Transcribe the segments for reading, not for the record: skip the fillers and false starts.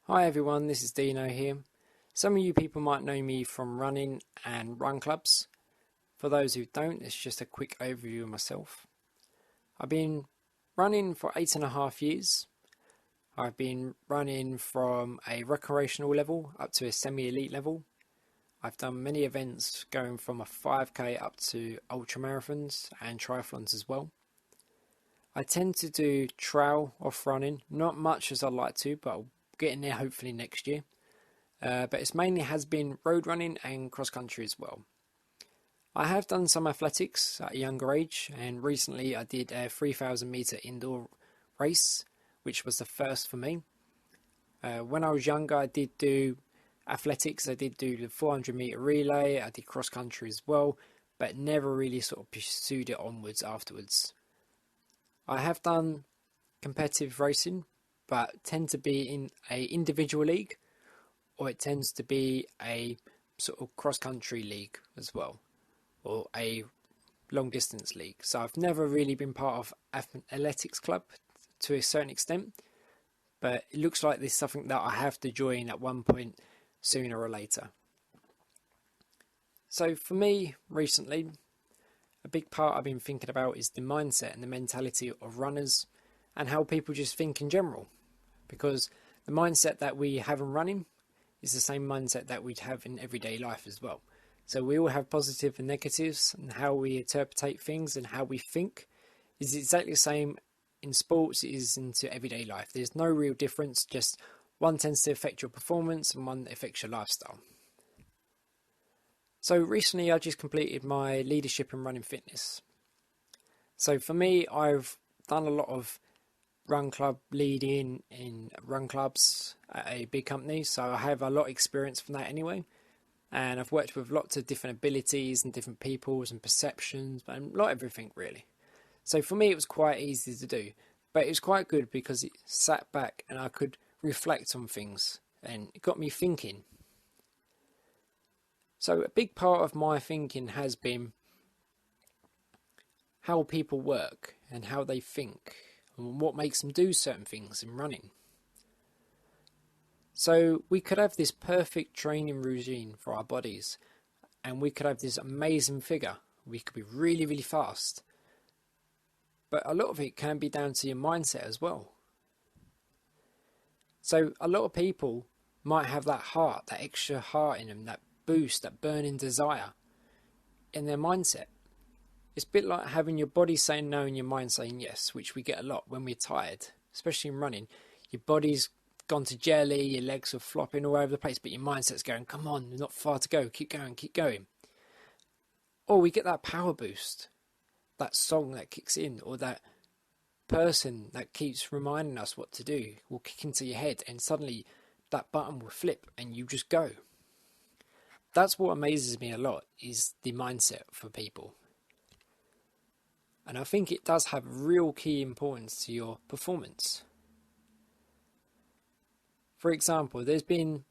Hi everyone, this is Dino here. Some of you people might know me from running and run clubs. For those who don't, it's just a quick overview of myself. I've been running for 8.5 years. I've been running from a recreational level up to a semi-elite level. I've done many events going from a 5k up to ultra marathons and triathlons as well. I tend to do trail off running, not much as I'd like to, but I'll get in there hopefully next year. But it's mainly has been road running and cross country as well. I have done some athletics at a younger age, and recently I did a 3,000 meter indoor race, which was the first for me. When I was younger, I did do athletics. I did do the 400 meter relay. I did cross country as well, but never really sort of pursued it onwards afterwards. I have done competitive racing, but tend to be in a individual league, or it tends to be a sort of cross country league as well, or a long distance league. So I've never really been part of an athletics club to a certain extent, but it looks like this is something that I have to join at one point sooner or later. So for me recently, a big part I've been thinking about is the mindset and the mentality of runners and how people just think in general, because the mindset that we have in running is the same mindset that we'd have in everyday life as well. So we all have positive and negatives, and how we interpret things and how we think is exactly the same in sports it is into everyday life. There's no real difference, just one tends to affect your performance and one affects your lifestyle. So recently I just completed my leadership in running fitness. So for me, I've done a lot of run club leading in run clubs at a big company, so I have a lot of experience from that anyway, and I've worked with lots of different abilities and different peoples and perceptions and a lot of everything really. So for me it was quite easy to do, but it was quite good because it sat back and I could reflect on things and it got me thinking. So a big part of my thinking has been how people work and how they think and what makes them do certain things in running. So we could have this perfect training routine for our bodies, and we could have this amazing figure. We could be really, really fast. But a lot of it can be down to your mindset as well. So a lot of people might have that heart, that extra heart in them, that boost, that burning desire in their mindset. It's a bit like having your body saying no and your mind saying yes, which we get a lot when we're tired, especially in running. Your body's gone to jelly, your legs are flopping all over the place, but your mindset's going, come on, not far to go, keep going, keep going. Or we get that power boost, that song that kicks in, or that person that keeps reminding us what to do will kick into your head, and suddenly that button will flip and you just go. That's what amazes me a lot, is the mindset for people. And I think it does have real key importance to your performance. For example, there's been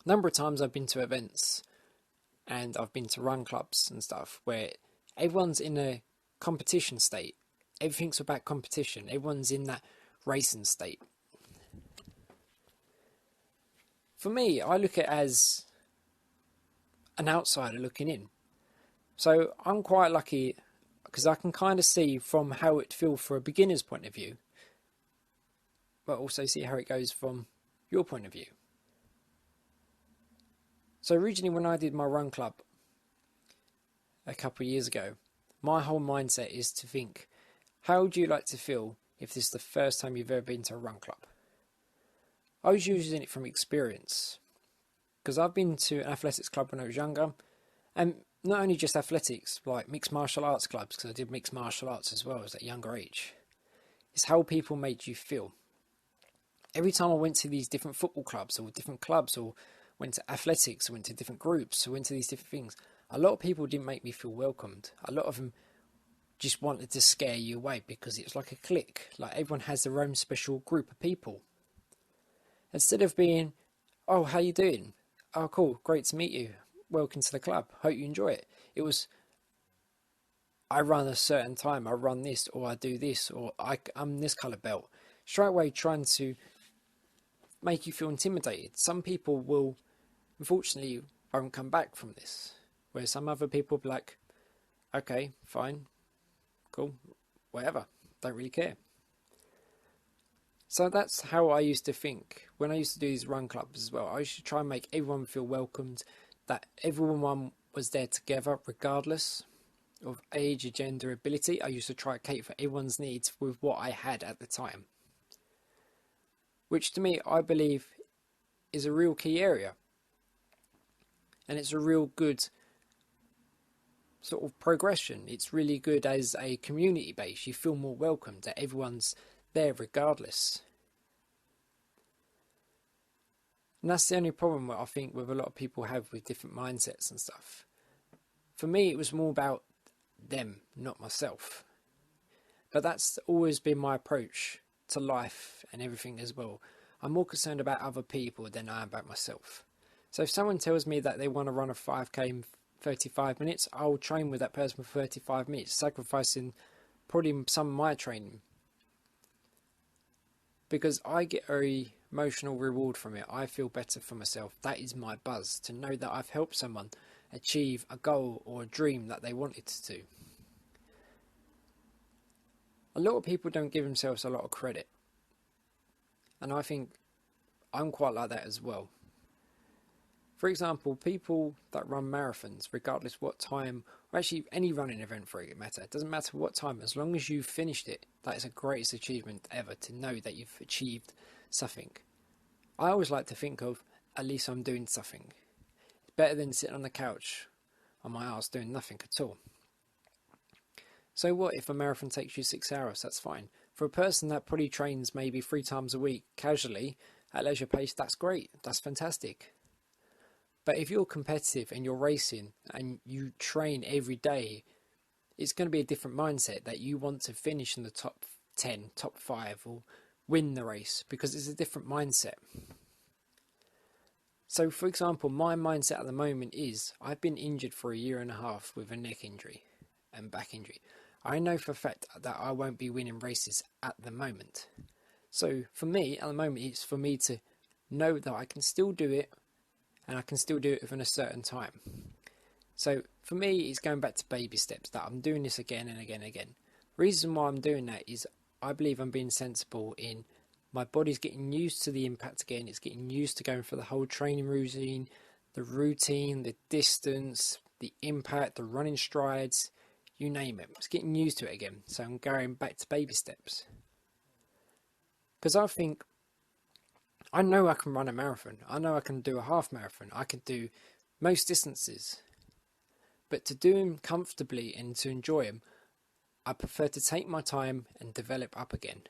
a number of times I've been to events and I've been to run clubs and stuff where everyone's in a competition state. Everything's about competition. Everyone's in that racing state. For me, I look at it as an outsider looking in. So I'm quite lucky because I can kind of see from how it feels for a beginner's point of view, but also see how it goes from your point of view. So originally when I did my run club a couple of years ago, my whole mindset is to think, how would you like to feel if this is the first time you've ever been to a run club? I was using it from experience because I've been to an athletics club when I was younger, and not only just athletics, like mixed martial arts clubs, because I did mixed martial arts as well as at a younger age. It's how people made you feel. Every time I went to these different football clubs or went to athletics, or went to different groups, or went to these different things, a lot of people didn't make me feel welcomed. A lot of them just wanted to scare you away because it's like a clique. Like everyone has their own special group of people. Instead of being, oh, how you doing? Oh, cool, great to meet you. Welcome to the club. Hope you enjoy it. It was, I run a certain time. I run this, or I do this, or I'm this colour belt. Straight away trying to make you feel intimidated. Some people will, unfortunately, won't come back from this, where some other people will be like, okay, fine, cool, whatever, don't really care. So that's how I used to think when I used to do these run clubs as well. I used to try and make everyone feel welcomed, that everyone was there together regardless of age, gender, ability. I used to try to cater for everyone's needs with what I had at the time, which to me I believe is a real key area, and it's a real good sort of progression. It's really good as a community base. You feel more welcome, that everyone's there regardless. And that's the only problem that I think with a lot of people have with different mindsets and stuff. For me, it was more about them, not myself. But that's always been my approach to life and everything as well. I'm more concerned about other people than I am about myself. So if someone tells me that they want to run a 5k in 35 minutes, I'll train with that person for 35 minutes, sacrificing probably some of my training. Because I get a emotional reward from it. I feel better for myself. That is my buzz, to know that I've helped someone achieve a goal or a dream that they wanted to do. A lot of people don't give themselves a lot of credit, and I think I'm quite like that as well. For example, people that run marathons, regardless what time, or actually any running event for it matter, it doesn't matter what time, as long as you've finished it, that is the greatest achievement ever, to know that you've achieved something. I always like to think of, at least I'm doing something. It's better than sitting on the couch on my arse doing nothing at all. So what if a marathon takes you 6 hours? That's fine. For a person that probably trains maybe 3 times a week casually at leisure pace, that's great. That's fantastic. But if you're competitive and you're racing and you train every day, it's going to be a different mindset, that you want to finish in the top 10, top 5, or win the race, because it's a different mindset. So for example, my mindset at the moment is, I've been injured for 1.5 years with a neck injury and back injury. I know for a fact that I won't be winning races at the moment. So for me, at the moment, it's for me to know that I can still do it, and I can still do it within a certain time. So for me, it's going back to baby steps, that I'm doing this again and again and again. Reason why I'm doing that is I believe I'm being sensible in my body's getting used to the impact again. It's getting used to going for the whole training routine, the distance, the impact, the running strides, you name it. It's getting used to it again. So I'm going back to baby steps. Because I know I can run a marathon. I know I can do a half marathon. I can do most distances. But to do them comfortably and to enjoy them, I prefer to take my time and develop up again.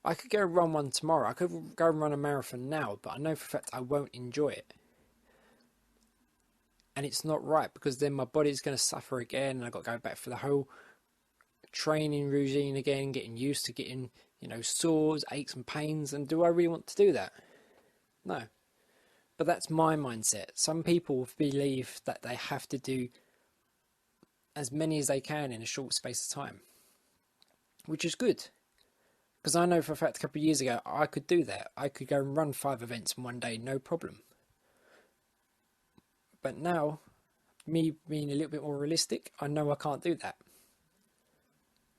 I could go run one tomorrow. I could go and run a marathon now, but I know for a fact I won't enjoy it. And it's not right, because then my body's going to suffer again, and I've got to go back for the whole training routine again, getting used to getting, sores, aches and pains. And do I really want to do that? No. But that's my mindset. Some people believe that they have to do as many as they can in a short space of time, which is good. Because I know for a fact a couple of years ago I could do that. I could go and run 5 events in one day, no problem. But now, me being a little bit more realistic, I know I can't do that.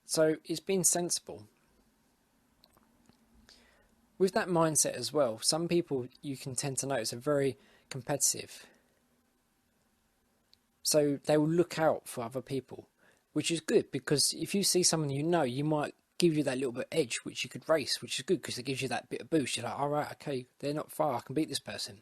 So it's been sensible. With that mindset as well, some people you can tend to notice are very competitive. So they will look out for other people, which is good, because if you see someone you might give you that little bit of edge, which you could race, which is good because it gives you that bit of boost. You're like, all right, okay, they're not far, I can beat this person.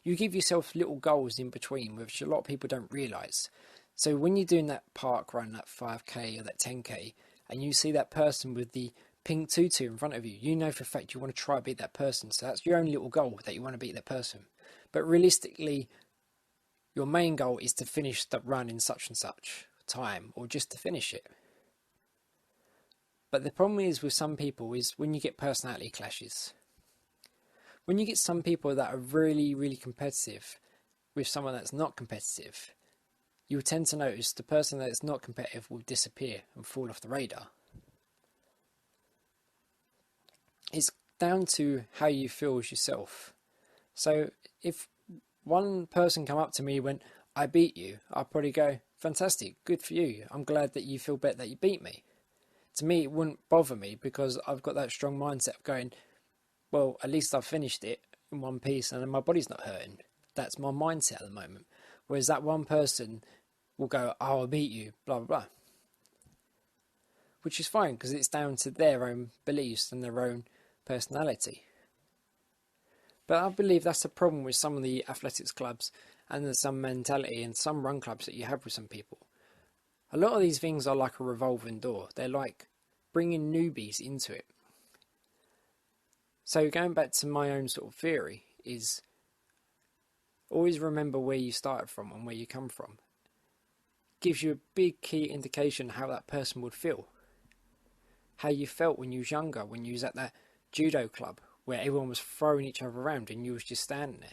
You give yourself little goals in between, which a lot of people don't realise. So when you're doing that park run, that 5k or that 10k, and you see that person with the pink tutu in front of you, you know for a fact you want to try to beat that person. So that's your own little goal, that you want to beat that person. But realistically, your main goal is to finish that run in such and such time, or just to finish it. But the problem is with some people is when you get personality clashes. When you get some people that are really, really competitive with someone that's not competitive, you'll tend to notice the person that's not competitive will disappear and fall off the radar. It's down to how you feel as yourself. So if one person come up to me and went, I beat you, I'd probably go, fantastic, good for you. I'm glad that you feel better that you beat me. To me, it wouldn't bother me because I've got that strong mindset of going, well, at least I've finished it in one piece and my body's not hurting. That's my mindset at the moment. Whereas that one person will go, oh, I'll beat you, blah, blah, blah. Which is fine because it's down to their own beliefs and their own personality. But I believe that's the problem with some of the athletics clubs and there's some mentality and some run clubs that you have with some people. A lot of these things are like a revolving door. They're like bringing newbies into it. So going back to my own sort of theory is always remember where you started from and where you come from. Gives you a big key indication how that person would feel. How you felt when you was younger, when you was at that judo club where everyone was throwing each other around and you was just standing there.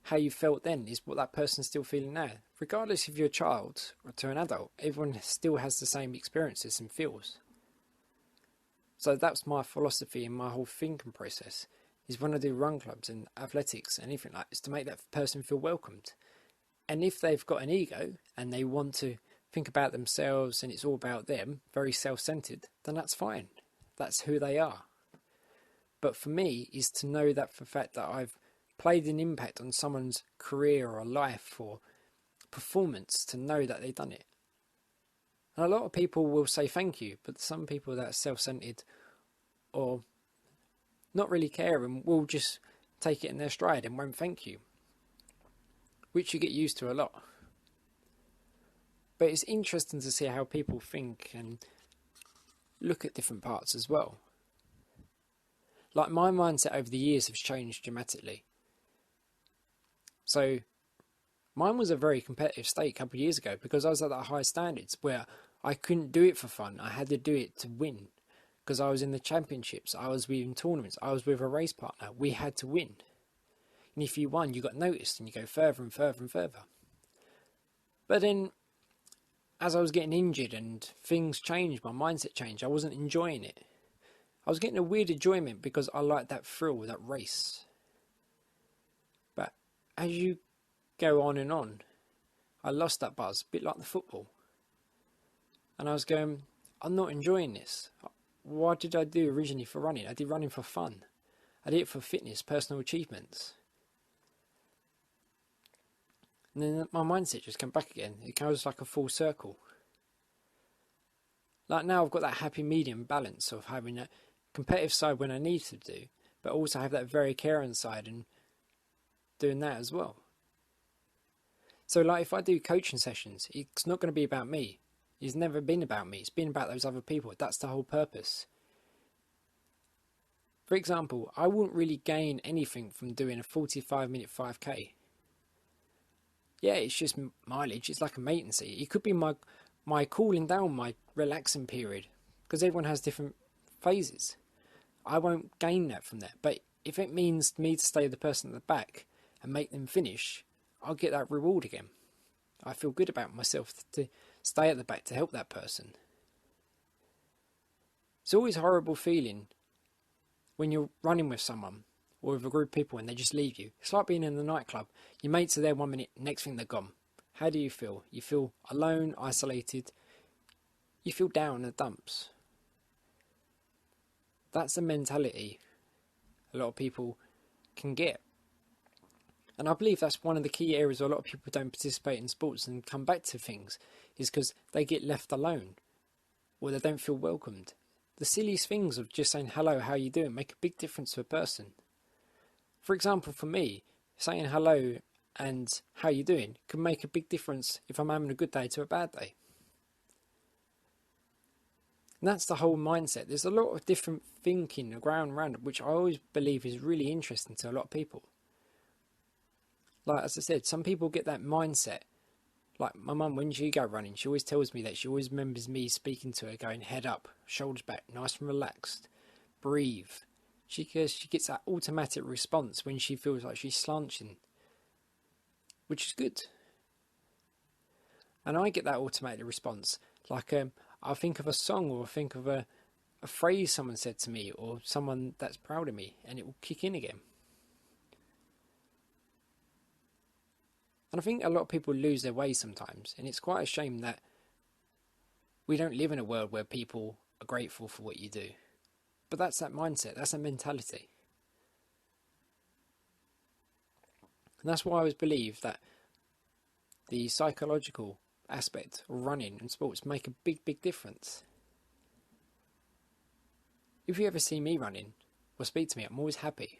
How you felt then is what that person's still feeling now. Regardless if you're a child or to an adult, everyone still has the same experiences and feels. So that's my philosophy and my whole thinking process is when I do run clubs and athletics and anything like this, to make that person feel welcomed. And if they've got an ego and they want to think about themselves and it's all about them, very self-centered, then that's fine. That's who they are. But for me is to know that for the fact that I've played an impact on someone's career or life or performance, to know that they've done it. And a lot of people will say thank you, but some people that are self-centered or not really caring will just take it in their stride and won't thank you, which you get used to a lot. But it's interesting to see how people think and look at different parts as well. Like my mindset over the years has changed dramatically. So mine was a very competitive state a couple of years ago because I was at that high standards where I couldn't do it for fun. I had to do it to win because I was in the championships. I was in tournaments. I was with a race partner. We had to win. And if you won, you got noticed and you go further and further and further. But then as I was getting injured and things changed, my mindset changed. I wasn't enjoying it. I was getting a weird enjoyment because I liked that thrill, that race. But as you go on, I lost that buzz, a bit like the football. And I was going, I'm not enjoying this. What did I do originally for running? I did running for fun. I did it for fitness, personal achievements. And then my mindset just came back again. It goes like a full circle. Like now I've got that happy medium balance of having a competitive side when I need to do, but also have that very caring side and doing that as well. So like if I do coaching sessions, it's not going to be about me. It's never been about me. It's been about those other people. That's the whole purpose. For example, I wouldn't really gain anything from doing a 45-minute 5K. Yeah, it's just mileage. It's like a maintenance. It could be my cooling down, my relaxing period, because everyone has different phases. I won't gain that from that. But if it means me to stay the person at the back and make them finish, I'll get that reward again. I feel good about myself to stay at the back to help that person. It's always a horrible feeling when you're running with someone or with a group of people and they just leave you. It's like being in the nightclub. Your mates are there 1 minute, next thing they're gone. How do you feel? You feel alone, isolated. You feel down in the dumps. That's the mentality a lot of people can get. And I believe that's one of the key areas where a lot of people don't participate in sports and come back to things, is because they get left alone or they don't feel welcomed. The silliest things of just saying hello, how you doing, make a big difference to a person. For example, for me, saying hello and how you doing can make a big difference if I'm having a good day to a bad day. And that's the whole mindset. There's a lot of different thinking around which I always believe is really interesting to a lot of people. Like, as I said, some people get that mindset. Like my mum, when she go running, she always tells me that she always remembers me speaking to her, going head up, shoulders back, nice and relaxed, breathe. She gets that automatic response when she feels like she's slouching, which is good. And I get that automatic response. Like I'll think of a song or think of a a phrase someone said to me or someone that's proud of me, and it will kick in again. And I think a lot of people lose their way sometimes, and it's quite a shame that we don't live in a world where people are grateful for what you do. But that's that mindset, that's that mentality. And that's why I always believe that the psychological aspect of running and sports make a big, big difference. If you ever see me running or speak to me, I'm always happy.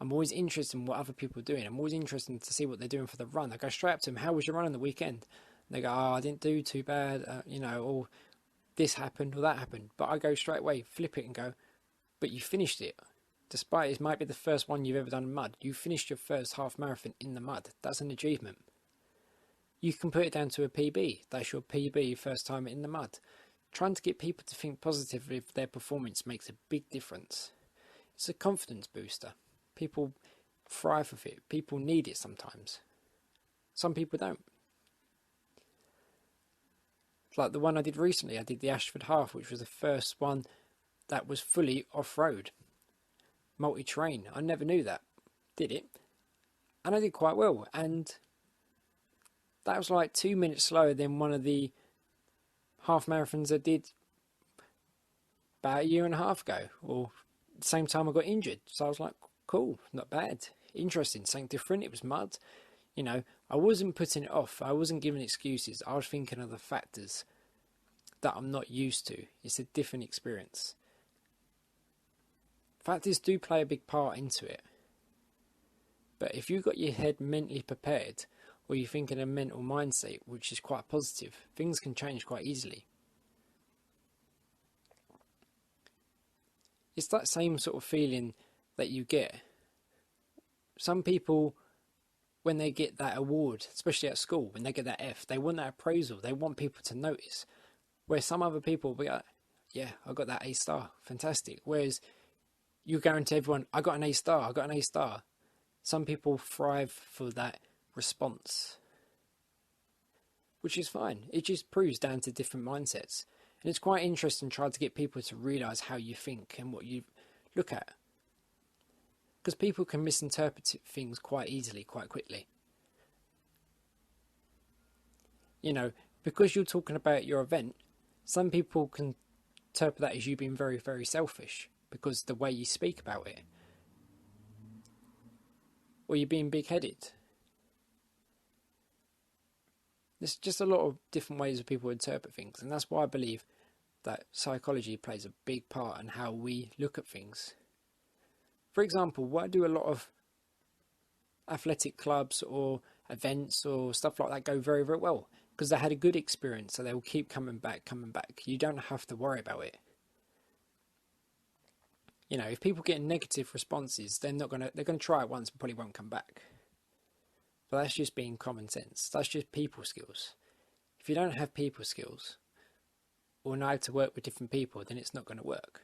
I'm always interested in what other people are doing. I'm always interested to see what they're doing for the run. I go straight up to them, how was your run on the weekend? And they go, oh, I didn't do too bad, or this happened or that happened. But I go straight away, flip it and go, but you finished it. Despite it might be the first one you've ever done in mud, you finished your first half marathon in the mud. That's an achievement. You can put it down to a PB. That's your PB, first time in the mud. Trying to get people to think positively of their performance makes a big difference. It's a confidence booster. People thrive with it. People need it sometimes. Some people don't. Like the one I did recently, I did the Ashford Half, which was the first one that was fully off-road. Multi-terrain. I never knew that. Did it. And I did quite well. And that was like 2 minutes slower than one of the half marathons I did about a year and a half ago. Or the same time I got injured. So I was like, cool, not bad. Interesting, something different. It was mud. I wasn't putting it off. I wasn't giving excuses. I was thinking of the factors that I'm not used to. It's a different experience. Factors do play a big part into it. But if you've got your head mentally prepared, or you think in a mental mindset, which is quite positive, things can change quite easily. It's that same sort of feeling that you get. Some people, when they get that award, especially at school, when they get that F, they want that appraisal. They want people to notice. Where some other people will be like, yeah, I got that A star, fantastic. Whereas you guarantee everyone, I got an A star, I got an A star. Some people thrive for that response, which is fine. It just proves down to different mindsets. And it's quite interesting trying to get people to realise how you think and what you look at. Because people can misinterpret things quite easily, quite quickly. Because you're talking about your event, some people can interpret that as you being very, very selfish because the way you speak about it. Or you're being big-headed. There's just a lot of different ways of people interpret things, and that's why I believe that psychology plays a big part in how we look at things. For example, why do a lot of athletic clubs or events or stuff like that go very, very well? Because they had a good experience, so they will keep coming back. You don't have to worry about it. If people get negative responses, they're going to try it once and probably won't come back. But that's just being common sense. That's just people skills. If you don't have people skills or know how to work with different people, then it's not going to work.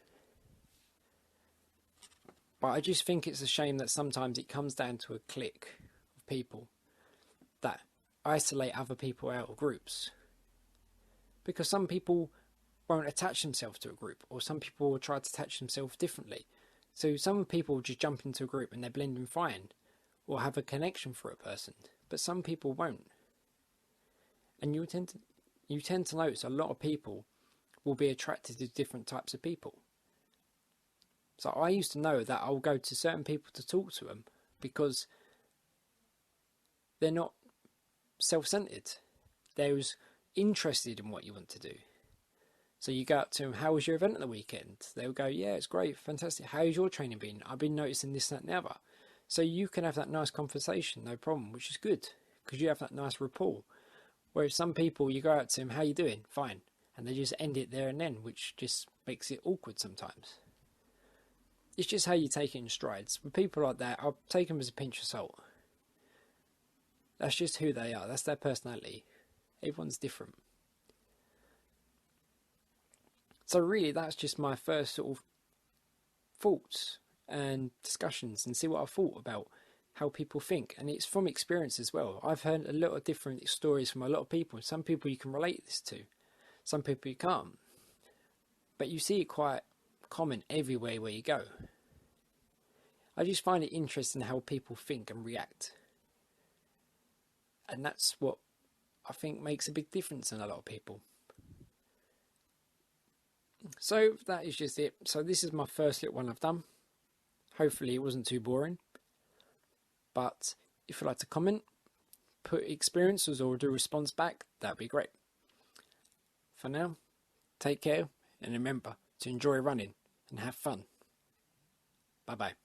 But I just think it's a shame that sometimes it comes down to a clique of people that isolate other people out of groups. Because some people won't attach themselves to a group, or some people will try to attach themselves differently. So some people just jump into a group and they're blending fine, or have a connection for a person, but some people won't. And you tend to notice a lot of people will be attracted to different types of people. So I used to know that I'll go to certain people to talk to them because they're not self-centered. They're interested in what you want to do. So you go up to them, how was your event at the weekend? They'll go, yeah, it's great, fantastic. How's your training been? I've been noticing this, that and the other. So you can have that nice conversation, no problem, which is good because you have that nice rapport. Whereas some people, you go out to them, how you doing? Fine. And they just end it there and then, which just makes it awkward sometimes. It's just how you take it in strides. With people like that, I'll take them as a pinch of salt. That's just who they are. That's their personality. Everyone's different. So really, that's just my first sort of thoughts and discussions and see what I thought about how people think. And it's from experience as well. I've heard a lot of different stories from a lot of people. Some people you can relate this to. Some people you can't. but you see it quite common everywhere where you go. I just find it interesting how people think and react. And that's what I think makes a big difference in a lot of people. So that is just it. So this is my first little one I've done. Hopefully it wasn't too boring. But if you'd like to comment, put experiences or do a response back, that'd be great. For now, take care and remember to enjoy running and have fun. Bye bye.